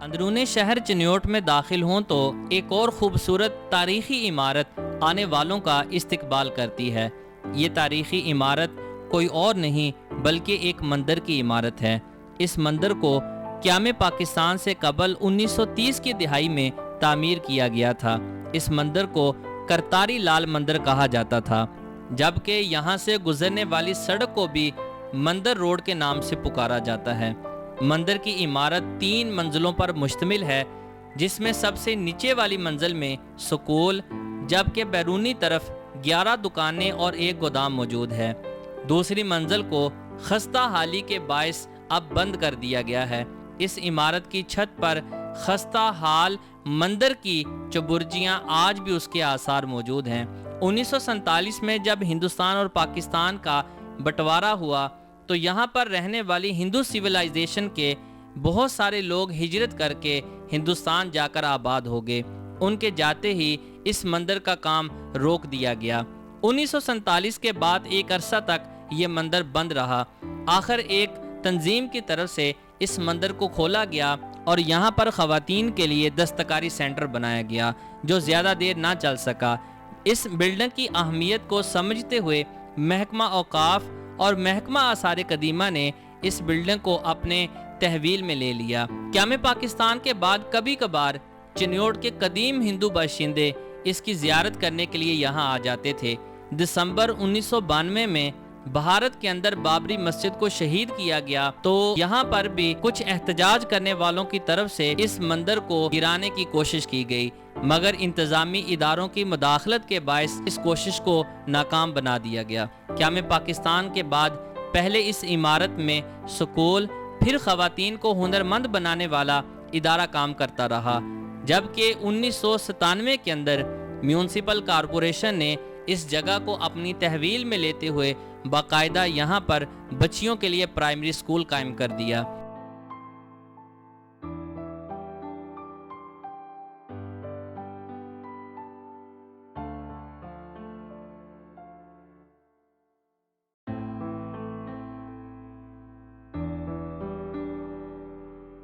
اندرون شہر چنیوٹ میں داخل ہوں تو ایک اور خوبصورت تاریخی عمارت آنے والوں کا استقبال کرتی ہے۔ یہ تاریخی عمارت کوئی اور نہیں بلکہ ایک مندر کی عمارت ہے۔ اس مندر کو قیام پاکستان سے قبل 1930 کی دہائی میں تعمیر کیا گیا تھا۔ اس مندر کو کرتاری لال مندر کہا جاتا تھا، جبکہ یہاں سے گزرنے والی سڑک کو بھی مندر روڈ کے نام سے پکارا جاتا ہے۔ مندر کی عمارت 3 منزلوں پر مشتمل ہے، جس میں سب سے نیچے والی منزل میں سکول، جبکہ بیرونی طرف 11 دکانیں اور ایک گودام موجود ہے۔ دوسری منزل کو خستہ حالی کے باعث اب بند کر دیا گیا ہے۔ اس عمارت کی چھت پر خستہ حال مندر کی چبرجیاں آج بھی اس کے آثار موجود ہیں۔ 1947 میں جب ہندوستان اور پاکستان کا بٹوارا ہوا تو یہاں پر رہنے والی ہندو سیولائزیشن کے بہت سارے لوگ ہجرت کر کے ہندوستان جا کر آباد ہو گئے۔ ان کے جاتے ہی اس مندر کا کام روک دیا گیا۔ 1947 کے بعد ایک عرصہ تک یہ مندر بند رہا۔ آخر ایک تنظیم کی طرف سے اس مندر کو کھولا گیا اور یہاں پر خواتین کے لیے دستکاری سینٹر بنایا گیا، جو زیادہ دیر نہ چل سکا۔ اس بلڈنگ کی اہمیت کو سمجھتے ہوئے محکمہ اوقاف اور محکمہ آثار قدیمہ نے اس بلڈنگ کو اپنے تحویل میں لے لیا۔ قیام پاکستان کے بعد کبھی کبھار چنیوٹ کے قدیم ہندو باشندے اس کی زیارت کرنے کے لیے یہاں آ جاتے تھے۔ دسمبر 1992 میں بھارت کے اندر بابری مسجد کو شہید کیا گیا تو یہاں پر بھی کچھ احتجاج کرنے والوں کی طرف سے اس مندر کو گرانے کی کوشش کی گئی، مگر انتظامی اداروں کی مداخلت کے باعث اس کوشش کو ناکام بنا دیا گیا۔ قیام پاکستان کے بعد پہلے اس عمارت میں سکول، پھر خواتین کو ہنرمند بنانے والا ادارہ کام کرتا رہا، جبکہ 1997 کے اندر میونسپل کارپوریشن نے اس جگہ کو اپنی تحویل میں لیتے ہوئے باقاعدہ یہاں پر بچیوں کے لیے پرائمری سکول قائم کر دیا۔